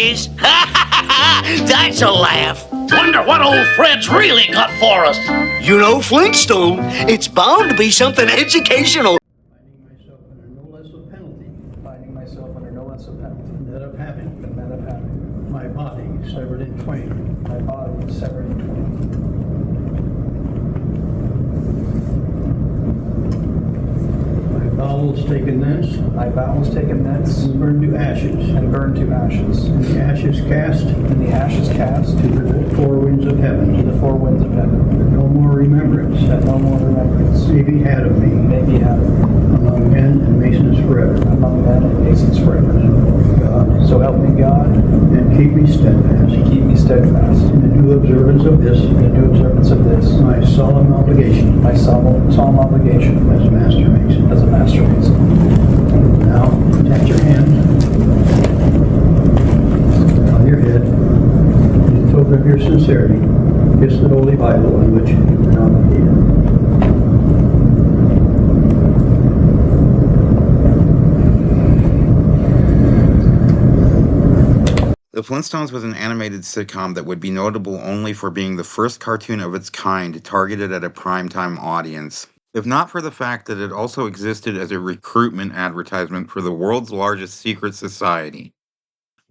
is? That's a laugh. Wonder what old Fred's really got for us. You know, Flintstone, it's bound to be something educational. Finding myself under no less a penalty. That of having. My body severed in twain. My body severed in twain. My bowels taken thence. My bowels taken thence. And burned to ashes. And burned to ashes. And the ashes cast. And the ashes cast. To the four winds of heaven. To the four winds of heaven. That no more remembrance. That no more remembrance. May be had of me. May be had of me. Among men and masons forever. Among men and masons forever. God. So help me God. And keep me steadfast. And keep me steadfast. In the due observance of this. In the due observance of this. My solemn obligation. My solemn obligation. As a master mason. As a master mason. Now, attach your hand on your head. In token of your sincerity, kiss the Holy Bible on which you've been obligated. The Flintstones was an animated sitcom that would be notable only for being the first cartoon of its kind targeted at a primetime audience, if not for the fact that it also existed as a recruitment advertisement for the world's largest secret society.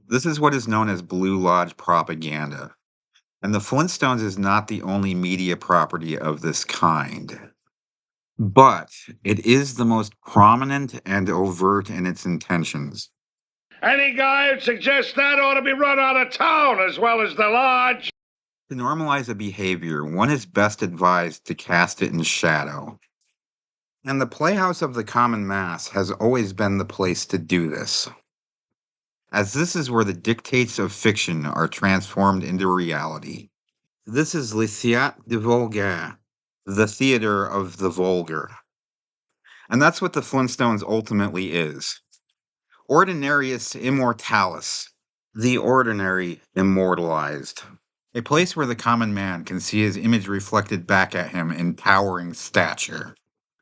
This is what is known as Blue Lodge propaganda, and the Flintstones is not the only media property of this kind. But it is the most prominent and overt in its intentions. Any guy who suggests that ought to be run out of town as well as the lodge. To normalize a behavior, one is best advised to cast it in shadow. And the playhouse of the common mass has always been the place to do this, as this is where the dictates of fiction are transformed into reality. This is le théâtre du vulgaire, the theater of the vulgar. And that's what the Flintstones ultimately is. Ordinarius immortalis, the ordinary immortalized. A place where the common man can see his image reflected back at him in towering stature.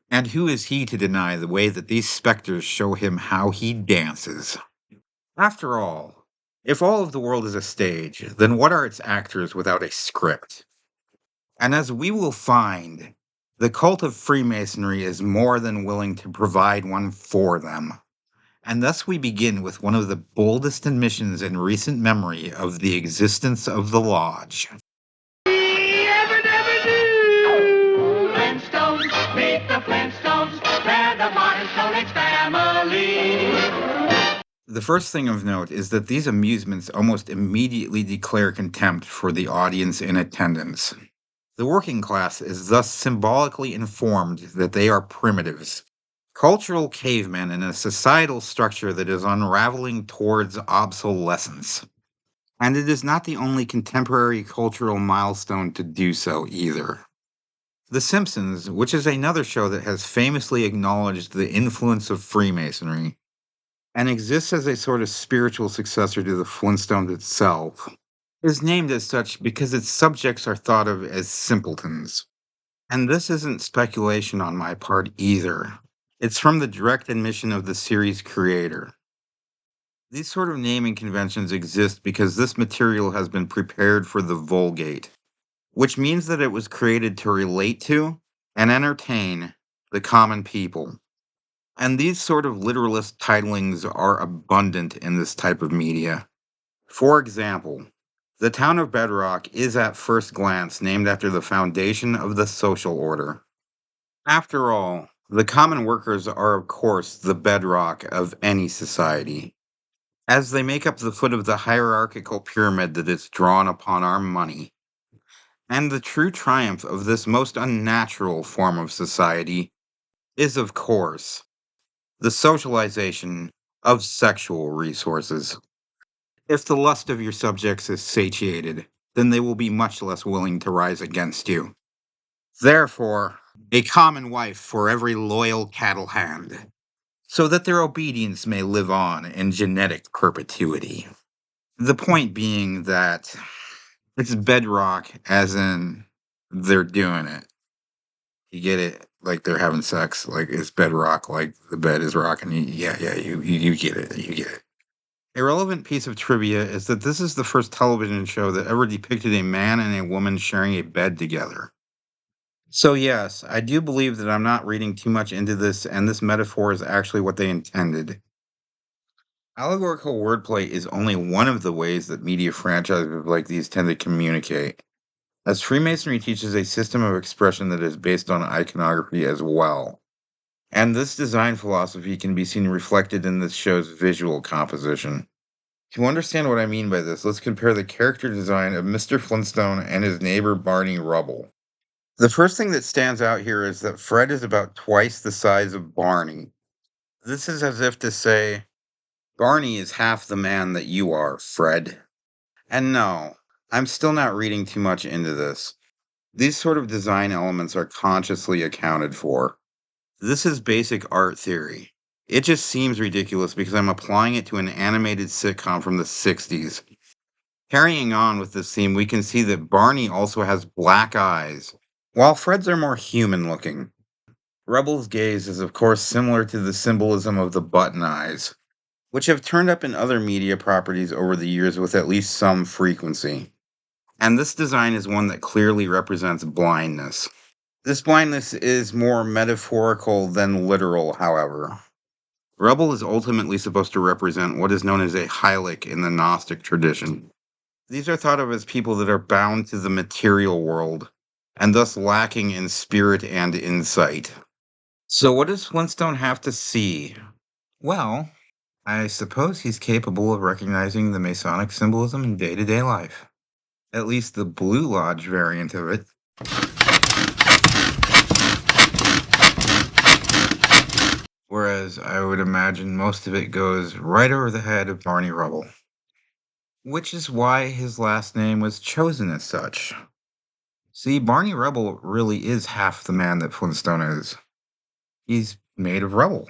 And who is he to deny the way that these specters show him how he dances? After all, if all of the world is a stage, then what are its actors without a script? And as we will find, the cult of Freemasonry is more than willing to provide one for them. And thus we begin with one of the boldest admissions in recent memory of the existence of the Lodge. Flintstones, meet the Flintstones, they're the Masonic family. The first thing of note is that these amusements almost immediately declare contempt for the audience in attendance. The working class is thus symbolically informed that they are primitives, cultural cavemen in a societal structure that is unraveling towards obsolescence. And it is not the only contemporary cultural milestone to do so either. The Simpsons, which is another show that has famously acknowledged the influence of Freemasonry, and exists as a sort of spiritual successor to the Flintstones itself, is named as such because its subjects are thought of as simpletons. And this isn't speculation on my part either. It's from the direct admission of the series' creator. These sort of naming conventions exist because this material has been prepared for the Vulgate, which means that it was created to relate to and entertain the common people. And these sort of literalist titlings are abundant in this type of media. For example, the town of Bedrock is at first glance named after the foundation of the social order. After all, the common workers are, of course, the bedrock of any society, as they make up the foot of the hierarchical pyramid that is drawn upon our money. And the true triumph of this most unnatural form of society is, of course, the socialization of sexual resources. If the lust of your subjects is satiated, then they will be much less willing to rise against you. Therefore, a common wife for every loyal cattle hand, so that their obedience may live on in genetic perpetuity. The point being that it's bedrock, as in they're doing it. You get it? Like they're having sex, like it's bedrock, like the bed is rocking. You get it. You get it. A relevant piece of trivia is that this is the first television show that ever depicted a man and a woman sharing a bed together. So, yes, I do believe that I'm not reading too much into this, and this metaphor is actually what they intended. Allegorical wordplay is only one of the ways that media franchises like these tend to communicate, as Freemasonry teaches a system of expression that is based on iconography as well. And this design philosophy can be seen reflected in this show's visual composition. To understand what I mean by this, let's compare the character design of Mr. Flintstone and his neighbor Barney Rubble. The first thing that stands out here is that Fred is about twice the size of Barney. This is as if to say, Barney is half the man that you are, Fred. And no, I'm still not reading too much into this. These sort of design elements are consciously accounted for. This is basic art theory. It just seems ridiculous because I'm applying it to an animated sitcom from the 60s. Carrying on with this theme, we can see that Barney also has black eyes, while Fred's are more human looking. Rubble's gaze is, of course, similar to the symbolism of the button eyes, which have turned up in other media properties over the years with at least some frequency. And this design is one that clearly represents blindness. This blindness is more metaphorical than literal, however. Rubble is ultimately supposed to represent what is known as a Hylic in the Gnostic tradition. These are thought of as people that are bound to the material world, and thus lacking in spirit and insight. So, what does Flintstone have to see? Well, I suppose he's capable of recognizing the Masonic symbolism in day to day life. At least the Blue Lodge variant of it. Whereas I would imagine most of it goes right over the head of Barney Rubble. Which is why his last name was chosen as such. See, Barney Rubble really is half the man that Flintstone is. He's made of rubble.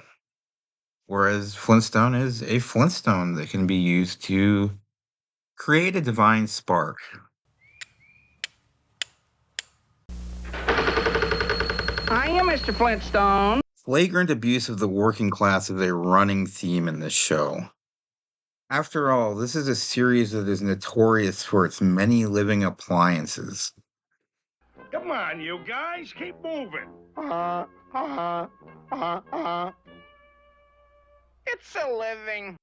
Whereas Flintstone is a Flintstone that can be used to create a divine spark. Hiya, Mr. Flintstone. Flagrant abuse of the working class is a running theme in this show. After all, this is a series that is notorious for its many living appliances. Come on, you guys, keep moving. It's a living.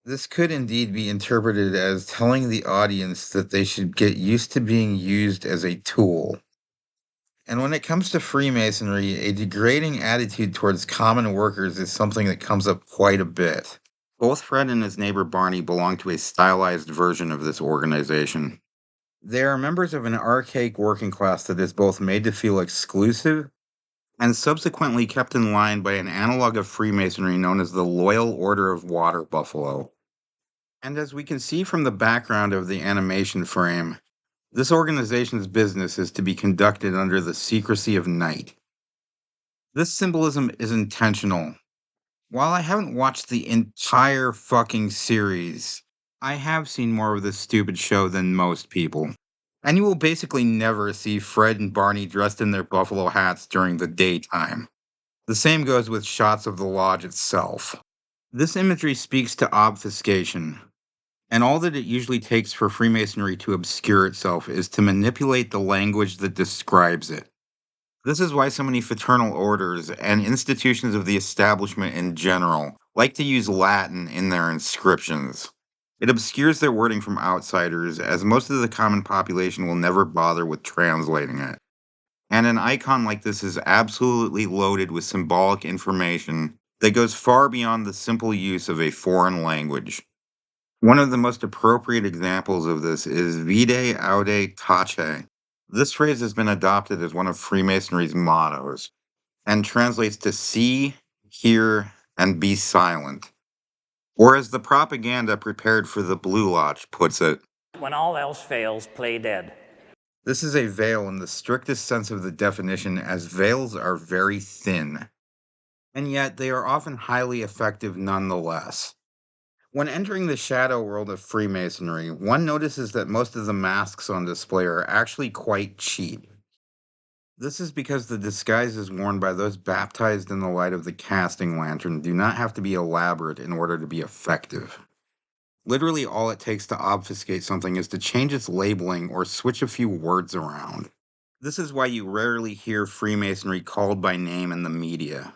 This could indeed be interpreted as telling the audience that they should get used to being used as a tool. And when it comes to Freemasonry, a degrading attitude towards common workers is something that comes up quite a bit. Both Fred and his neighbor Barney belong to a stylized version of this organization. They are members of an archaic working class that is both made to feel exclusive and subsequently kept in line by an analog of Freemasonry known as the Loyal Order of Water Buffalo. And as we can see from the background of the animation frame, this organization's business is to be conducted under the secrecy of night. This symbolism is intentional. While I haven't watched the entire fucking series, I have seen more of this stupid show than most people. And you will basically never see Fred and Barney dressed in their buffalo hats during the daytime. The same goes with shots of the lodge itself. This imagery speaks to obfuscation, and all that it usually takes for Freemasonry to obscure itself is to manipulate the language that describes it. This is why so many fraternal orders and institutions of the establishment in general like to use Latin in their inscriptions. It obscures their wording from outsiders, as most of the common population will never bother with translating it. And an icon like this is absolutely loaded with symbolic information that goes far beyond the simple use of a foreign language. One of the most appropriate examples of this is Vide Aude Tace. This phrase has been adopted as one of Freemasonry's mottos and translates to see, hear, and be silent. Or as the propaganda prepared for the Blue Lodge puts it, when all else fails, play dead. this is a veil in the strictest sense of the definition, as veils are very thin. And yet they are often highly effective nonetheless. When entering the shadow world of Freemasonry, one notices that most of the masks on display are actually quite cheap. This is because the disguises worn by those baptized in the light of the casting lantern do not have to be elaborate in order to be effective. Literally all it takes to obfuscate something is to change its labeling or switch a few words around. This is why you rarely hear Freemasonry called by name in the media.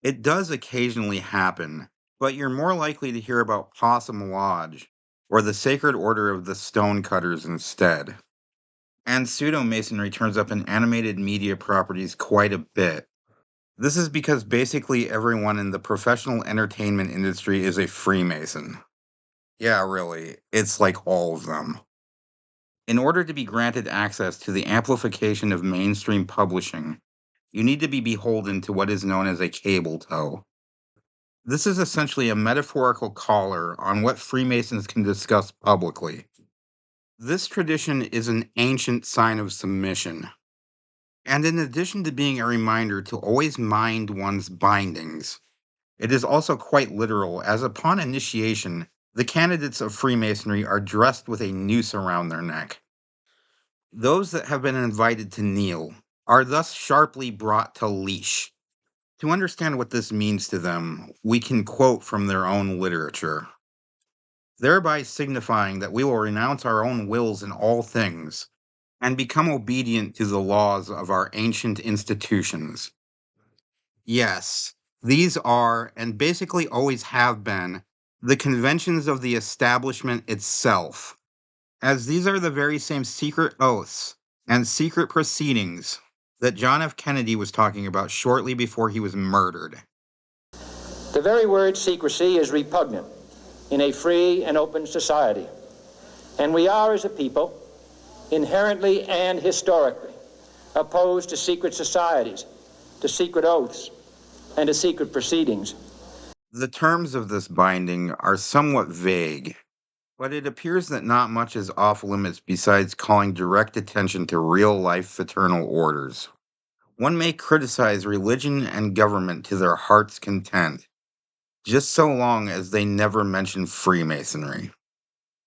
It does occasionally happen, but you're more likely to hear about Possum Lodge or the Sacred Order of the Stonecutters instead. And pseudo-masonry turns up in animated media properties quite a bit. This is because basically everyone in the professional entertainment industry is a Freemason. Yeah, really, it's like all of them. In order to be granted access to the amplification of mainstream publishing, you need to be beholden to what is known as a cable toe. This is essentially a metaphorical collar on what Freemasons can discuss publicly. This tradition is an ancient sign of submission. And in addition to being a reminder to always mind one's bindings, it is also quite literal, as upon initiation, the candidates of Freemasonry are dressed with a noose around their neck. Those that have been invited to kneel are thus sharply brought to leash. To understand what this means to them, we can quote from their own literature, thereby signifying that we will renounce our own wills in all things and become obedient to the laws of our ancient institutions. Yes, these are, and basically always have been, the conventions of the establishment itself, as these are the very same secret oaths and secret proceedings that John F. Kennedy was talking about shortly before he was murdered. The very word secrecy is repugnant in a free and open society, and we are, as a people, inherently and historically opposed to secret societies, to secret oaths, and to secret proceedings. The terms of this binding are somewhat vague, but it appears that not much is off limits besides calling direct attention to real-life fraternal orders. One may criticize religion and government to their heart's content, just so long as they never mention Freemasonry.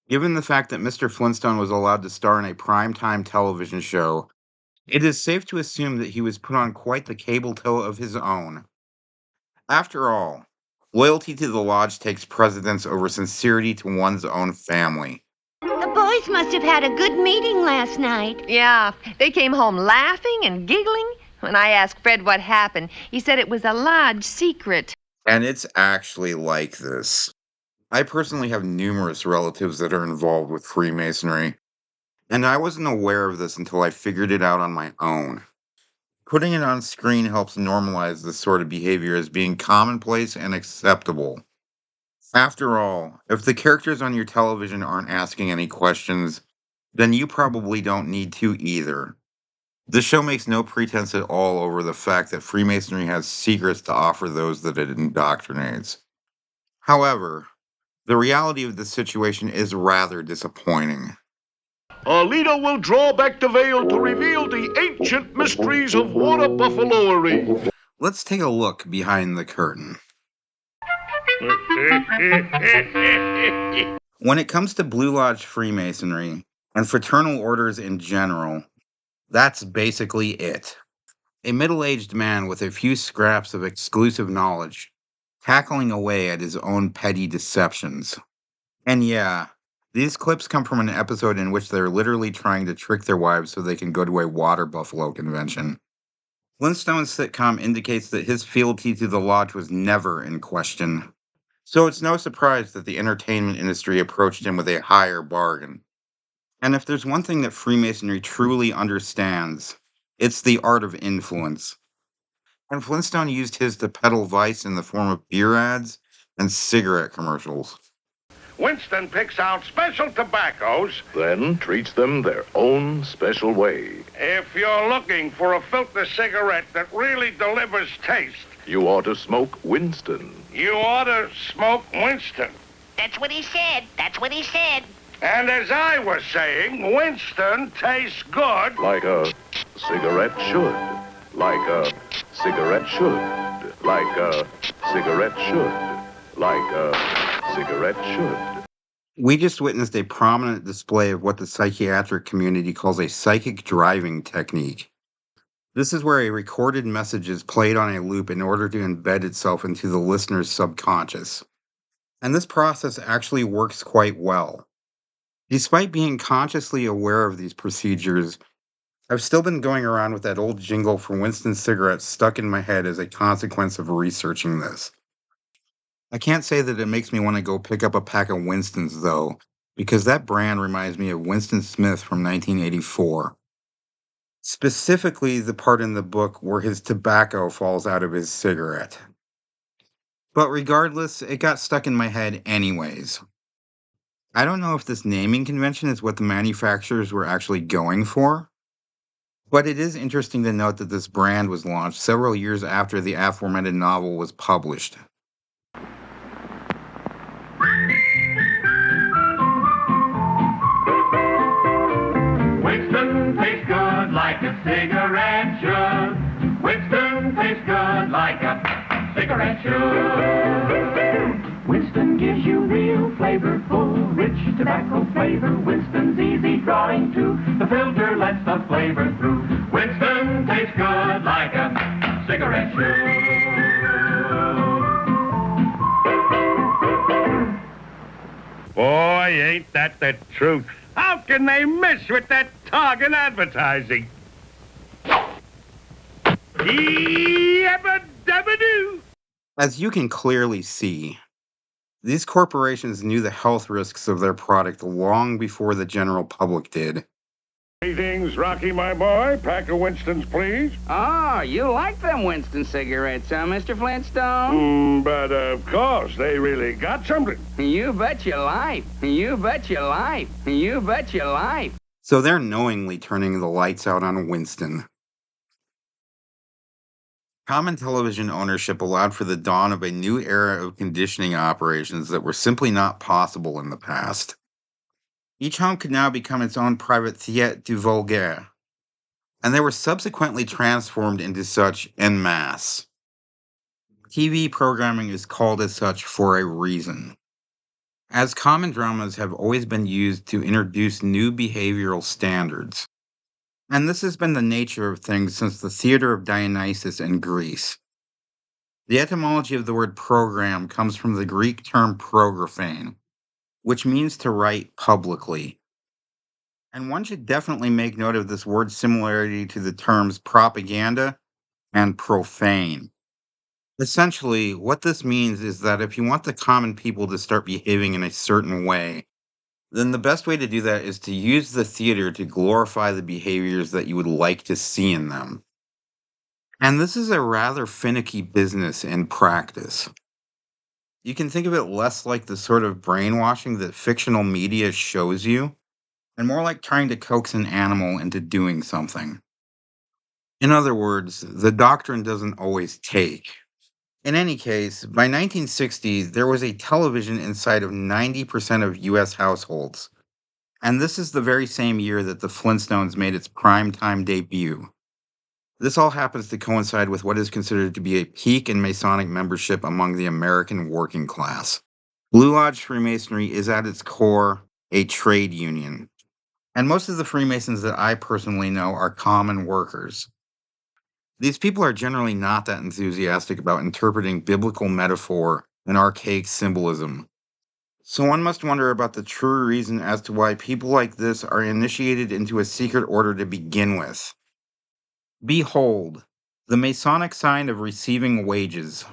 Given the fact that Mr. Flintstone was allowed to star in a primetime television show, it is safe to assume that he was put on quite the cable toe of his own. After all, loyalty to the lodge takes precedence over sincerity to one's own family. The boys must have had a good meeting last night. Yeah, they came home laughing and giggling. When I asked Fred what happened, he said it was a lodge secret. And it's actually like this. I personally have numerous relatives that are involved with Freemasonry, and I wasn't aware of this until I figured it out on my own. Putting it on screen helps normalize this sort of behavior as being commonplace and acceptable. After all, if the characters on your television aren't asking any questions, then you probably don't need to either. The show makes no pretense at all over the fact that Freemasonry has secrets to offer those that it indoctrinates. However, the reality of the situation is rather disappointing. Our leader will draw back the veil to reveal the ancient mysteries of water buffaloery. Let's take a look behind the curtain. When it comes to Blue Lodge Freemasonry and fraternal orders in general, that's basically it. A middle-aged man with a few scraps of exclusive knowledge, tackling away at his own petty deceptions. And yeah, these clips come from an episode in which they're literally trying to trick their wives so they can go to a water buffalo convention. Flintstone's sitcom indicates that his fealty to the lodge was never in question. So it's no surprise that the entertainment industry approached him with a higher bargain. And if there's one thing that Freemasonry truly understands, it's the art of influence. And Flintstone used his to peddle vice in the form of beer ads and cigarette commercials. Winston picks out special tobaccos. Then treats them their own special way. If you're looking for a filter cigarette that really delivers taste, You ought to smoke Winston. you ought to smoke Winston. That's what he said. That's what he said. And as I was saying, Winston tastes good. Like a cigarette should. Like a cigarette should. Like a cigarette should. Like a cigarette should. We just witnessed a prominent display of what the psychiatric community calls a psychic driving technique. This is where a recorded message is played on a loop in order to embed itself into the listener's subconscious. And this process actually works quite well. Despite being consciously aware of these procedures, I've still been going around with that old jingle for Winston cigarettes stuck in my head as a consequence of researching this. I can't say that it makes me want to go pick up a pack of Winstons, though, because that brand reminds me of Winston Smith from 1984. Specifically, the part in the book where his tobacco falls out of his cigarette. But regardless, it got stuck in my head anyways. I don't know if this naming convention is what the manufacturers were actually going for, but it is interesting to note that this brand was launched several years after the aforementioned novel was published. Winston tastes good like a cigarette should. Winston tastes good like a cigarette should. Winston gives you real flavorful, rich tobacco flavor. Winston's easy drawing too. The filter lets the flavor through. Winston tastes good like a cigarette should. Boy, ain't that the truth. How can they miss with that target advertising? Yabba-dabba-doo. As you can clearly see, these corporations knew the health risks of their product long before the general public did. Greetings, Rocky, my boy. Pack of Winstons, please. Oh, you like them Winston cigarettes, huh, Mr. Flintstone? But of course, they really got something. You bet your life. You bet your life. You bet your life. So they're knowingly turning the lights out on Winston. Common television ownership allowed for the dawn of a new era of conditioning operations that were simply not possible in the past. Each home could now become its own private théâtre du vulgaire, and they were subsequently transformed into such en masse. TV programming is called as such for a reason, as common dramas have always been used to introduce new behavioral standards. And this has been the nature of things since the theater of Dionysus in Greece. The etymology of the word program comes from the Greek term prographane, which means to write publicly. And one should definitely make note of this word's similarity to the terms propaganda and profane. Essentially, what this means is that if you want the common people to start behaving in a certain way, then the best way to do that is to use the theater to glorify the behaviors that you would like to see in them. And this is a rather finicky business in practice. You can think of it less like the sort of brainwashing that fictional media shows you, and more like trying to coax an animal into doing something. In other words, the doctrine doesn't always take. In any case, by 1960, there was a television inside of 90% of US households. And this is the very same year that the Flintstones made its primetime debut. This all happens to coincide with what is considered to be a peak in Masonic membership among the American working class. Blue Lodge Freemasonry is at its core a trade union. And most of the Freemasons that I personally know are common workers. These people are generally not that enthusiastic about interpreting biblical metaphor and archaic symbolism. So one must wonder about the true reason as to why people like this are initiated into a secret order to begin with. Behold, the Masonic sign of receiving wages.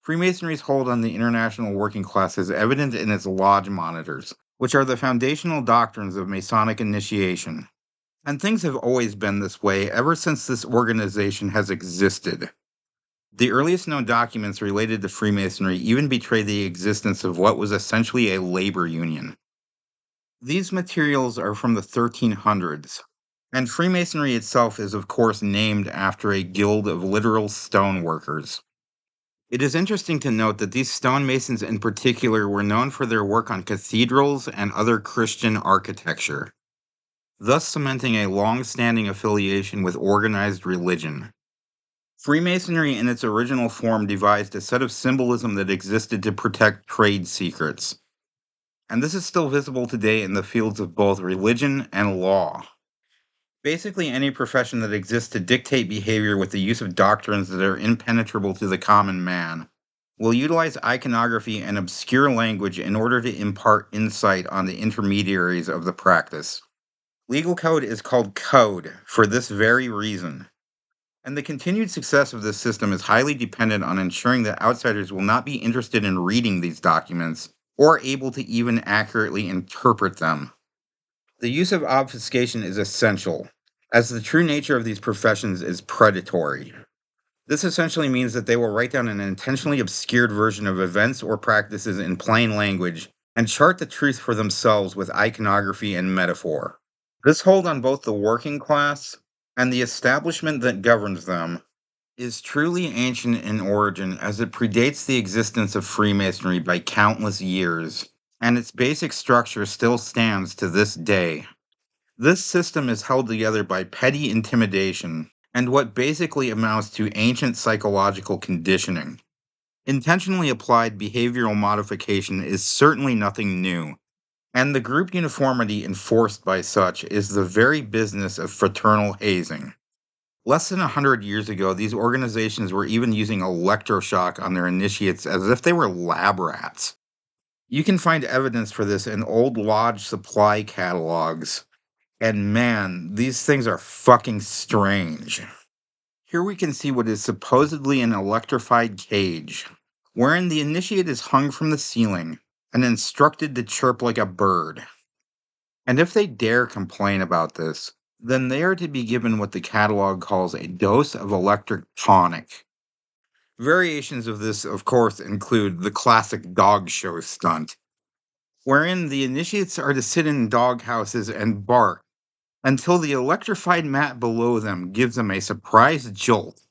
Freemasonry's hold on the international working class is evident in its lodge monitors, which are the foundational doctrines of Masonic initiation. And things have always been this way ever since this organization has existed. The earliest known documents related to Freemasonry even betray the existence of what was essentially a labor union. These materials are from the 1300s, and Freemasonry itself is of course named after a guild of literal stoneworkers. It is interesting to note that these stonemasons in particular were known for their work on cathedrals and other Christian architecture, thus cementing a long-standing affiliation with organized religion. Freemasonry in its original form devised a set of symbolism that existed to protect trade secrets, and this is still visible today in the fields of both religion and law. Basically any profession that exists to dictate behavior with the use of doctrines that are impenetrable to the common man, will utilize iconography and obscure language in order to impart insight on the intermediaries of the practice. Legal code is called code for this very reason. And the continued success of this system is highly dependent on ensuring that outsiders will not be interested in reading these documents or able to even accurately interpret them. The use of obfuscation is essential, as the true nature of these professions is predatory. This essentially means that they will write down an intentionally obscured version of events or practices in plain language and chart the truth for themselves with iconography and metaphor. This hold on both the working class and the establishment that governs them is truly ancient in origin, as it predates the existence of Freemasonry by countless years, and its basic structure still stands to this day. This system is held together by petty intimidation and what basically amounts to ancient psychological conditioning. Intentionally applied behavioral modification is certainly nothing new, and the group uniformity enforced by such is the very business of fraternal hazing. Less than 100 years ago, these organizations were even using electroshock on their initiates as if they were lab rats. You can find evidence for this in old lodge supply catalogs, and man, these things are fucking strange. Here we can see what is supposedly an electrified cage, wherein the initiate is hung from the ceiling and instructed to chirp like a bird. And if they dare complain about this, then they are to be given what the catalog calls a dose of electric tonic. Variations of this, of course, include the classic dog show stunt, wherein the initiates are to sit in dog houses and bark until the electrified mat below them gives them a surprise jolt.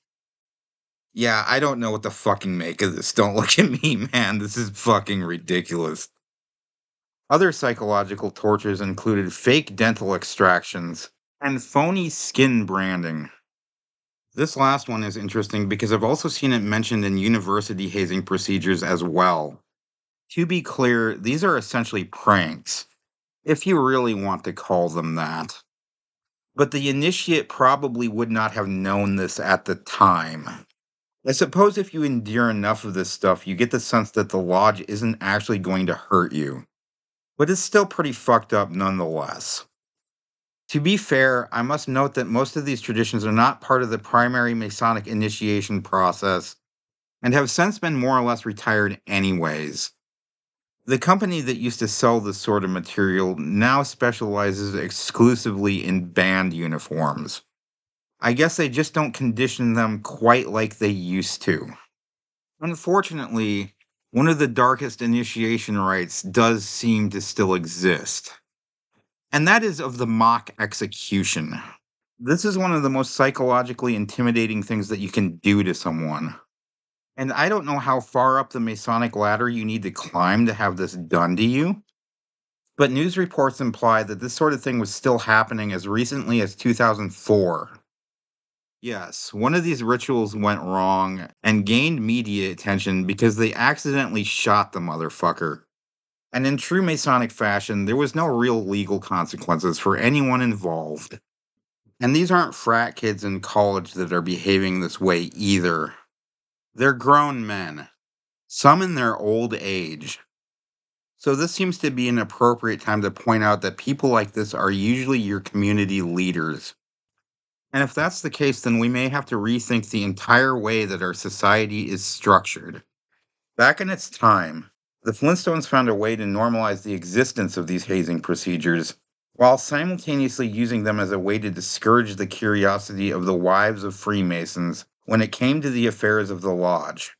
Yeah, I don't know what to fucking make of this. Don't look at me, man. This is fucking ridiculous. Other psychological tortures included fake dental extractions and phony skin branding. This last one is interesting because I've also seen it mentioned in university hazing procedures as well. To be clear, these are essentially pranks, if you really want to call them that. But the initiate probably would not have known this at the time. I suppose if you endure enough of this stuff, you get the sense that the lodge isn't actually going to hurt you. But it's still pretty fucked up nonetheless. To be fair, I must note that most of these traditions are not part of the primary Masonic initiation process and have since been more or less retired anyways. The company that used to sell this sort of material now specializes exclusively in band uniforms. I guess they just don't condition them quite like they used to. Unfortunately, one of the darkest initiation rites does seem to still exist, and that is of the mock execution. This is one of the most psychologically intimidating things that you can do to someone. And I don't know how far up the Masonic ladder you need to climb to have this done to you, but news reports imply that this sort of thing was still happening as recently as 2004. Yes, one of these rituals went wrong and gained media attention because they accidentally shot the motherfucker. And in true Masonic fashion, there was no real legal consequences for anyone involved. And these aren't frat kids in college that are behaving this way either. They're grown men, some in their old age. So this seems to be an appropriate time to point out that people like this are usually your community leaders. And if that's the case, then we may have to rethink the entire way that our society is structured. Back in its time, the Flintstones found a way to normalize the existence of these hazing procedures, while simultaneously using them as a way to discourage the curiosity of the wives of Freemasons when it came to the affairs of the lodge.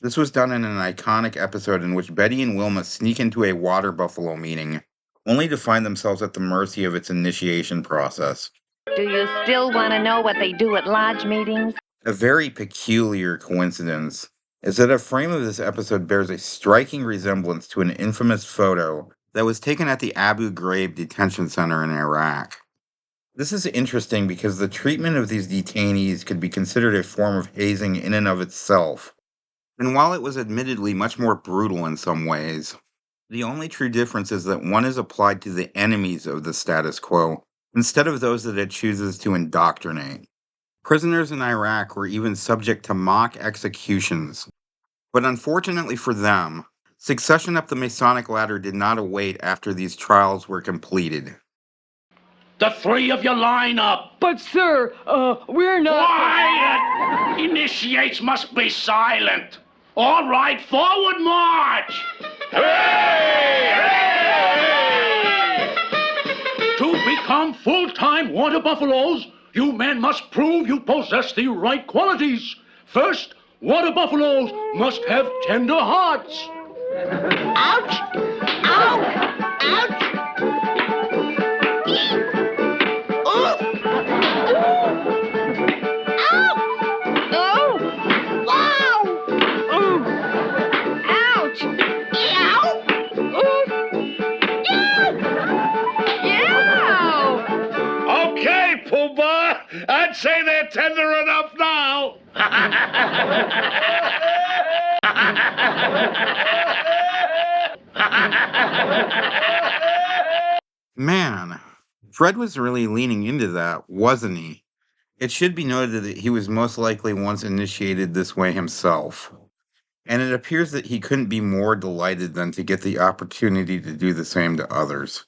This was done in an iconic episode in which Betty and Wilma sneak into a water buffalo meeting, only to find themselves at the mercy of its initiation process. Do you still want to know what they do at lodge meetings? A very peculiar coincidence is that a frame of this episode bears a striking resemblance to an infamous photo that was taken at the Abu Ghraib detention center in Iraq. This is interesting because the treatment of these detainees could be considered a form of hazing in and of itself. And while it was admittedly much more brutal in some ways, the only true difference is that one is applied to the enemies of the status quo instead of those that it chooses to indoctrinate. Prisoners in Iraq were even subject to mock executions, But unfortunately for them, succession up the Masonic ladder did not await after these trials were completed. The three of you line up. But, sir, we're not... Quiet! Initiates must be silent. All right, forward march! Hey! Hey! To become full-time water buffaloes, you men must prove you possess the right qualities. First, water buffaloes must have tender hearts. Ouch! Ow! Ouch! Oof! Ow! Oh! Wow! Ooh. Ouch! Ow! Oof! Yow! Okay, Pumbaa. I'd say they're tender enough now. Man, Fred was really leaning into that, wasn't he? It should be noted that he was most likely once initiated this way himself, and it appears that he couldn't be more delighted than to get the opportunity to do the same to others.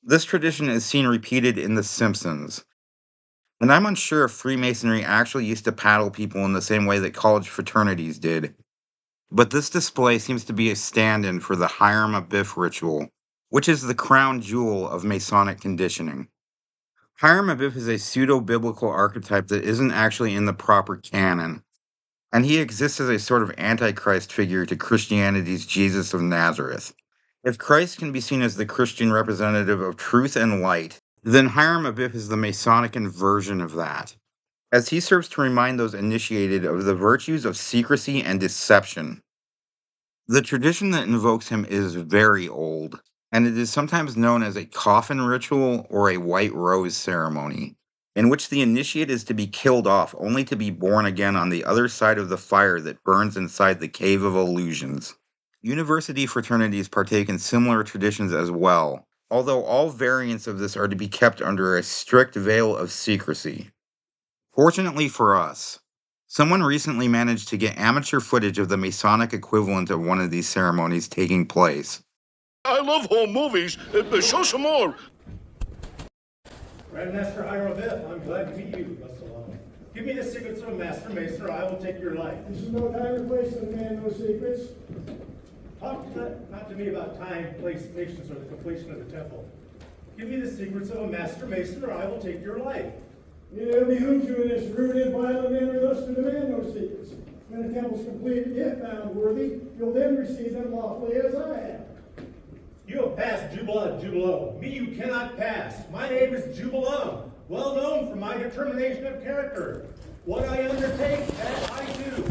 This tradition is seen repeated in The Simpsons, and I'm unsure if Freemasonry actually used to paddle people in the same way that college fraternities did, but this display seems to be a stand-in for the Hiram Abiff ritual, which is the crown jewel of Masonic conditioning. Hiram Abiff is a pseudo-biblical archetype that isn't actually in the proper canon, and he exists as a sort of antichrist figure to Christianity's Jesus of Nazareth. If Christ can be seen as the Christian representative of truth and light, then Hiram Abiff is the Masonic inversion of that, as he serves to remind those initiated of the virtues of secrecy and deception. The tradition that invokes him is very old, and it is sometimes known as a coffin ritual or a white rose ceremony, in which the initiate is to be killed off only to be born again on the other side of the fire that burns inside the Cave of Illusions. University fraternities partake in similar traditions as well, although all variants of this are to be kept under a strict veil of secrecy. Fortunately for us, someone recently managed to get amateur footage of the Masonic equivalent of one of these ceremonies taking place. I love home movies. Show some more. Grandmaster Hiram Abiff, I'm glad to meet you, Masson. Give me the secrets of a master mason, or I will take your life. This is no time or place for the man, no secrets. Talk not to me about time, place, patience, or the completion of the temple. Give me the secrets of a master mason, or I will take your life. It behooves you in this rude and violent manner thus to demand no secrets. When the temple's completed, if found worthy, you'll then receive them lawfully as I have. You have passed Jubilo. Me you cannot pass. My name is Jubilum, well known for my determination of character. What I undertake, that I do.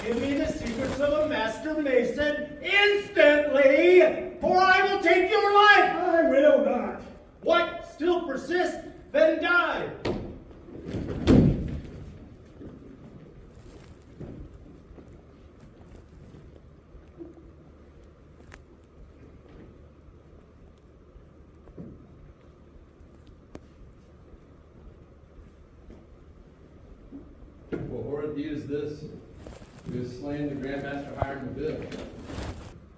Give me the secrets of a master mason instantly, for I will take your life. I will not. What? Still persist? Then die. What horrid deed is this? Who has slain the Grandmaster Hiram Abiff?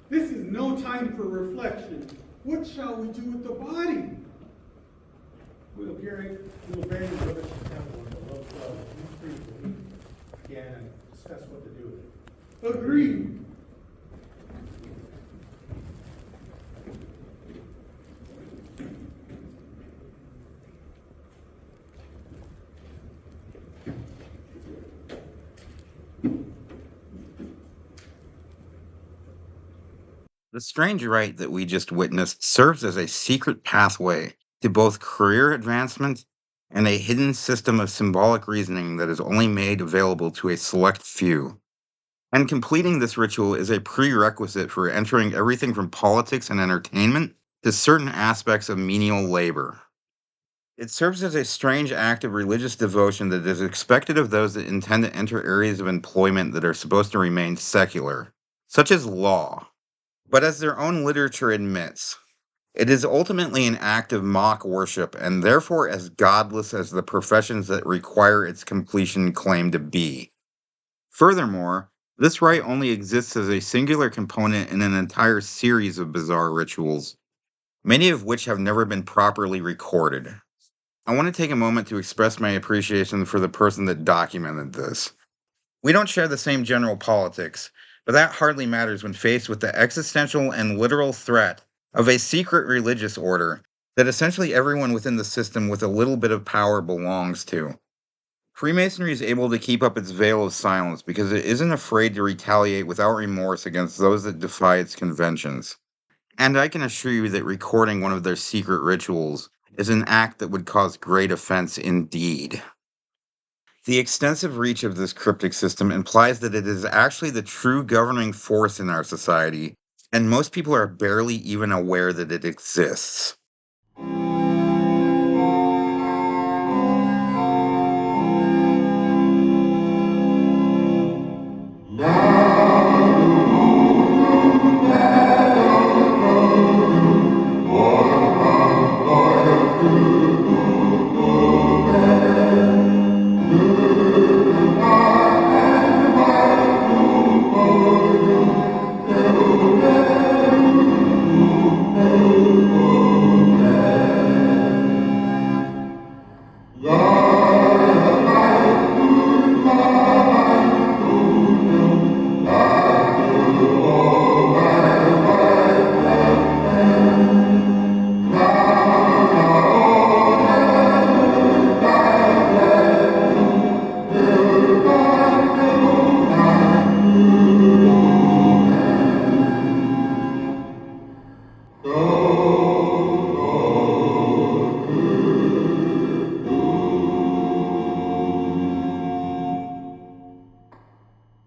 This is no time for reflection. What shall we do with the body? We will bury the rubbish in the temple in the low flow. We three will meet again and discuss what to do with it. Agreed. The strange rite that we just witnessed serves as a secret pathway to both career advancement and a hidden system of symbolic reasoning that is only made available to a select few. And completing this ritual is a prerequisite for entering everything from politics and entertainment to certain aspects of menial labor. It serves as a strange act of religious devotion that is expected of those that intend to enter areas of employment that are supposed to remain secular, such as law. But as their own literature admits, it is ultimately an act of mock worship and therefore as godless as the professions that require its completion claim to be. Furthermore, This right only exists as a singular component in an entire series of bizarre rituals, many of which have never been properly recorded. I want to take a moment to express my appreciation for the person that documented this. We don't share the same general politics, but that hardly matters when faced with the existential and literal threat of a secret religious order that essentially everyone within the system with a little bit of power belongs to. Freemasonry is able to keep up its veil of silence because it isn't afraid to retaliate without remorse against those that defy its conventions. And I can assure you that recording one of their secret rituals is an act that would cause great offense indeed. The extensive reach of this cryptic system implies that it is actually the true governing force in our society, and most people are barely even aware that it exists.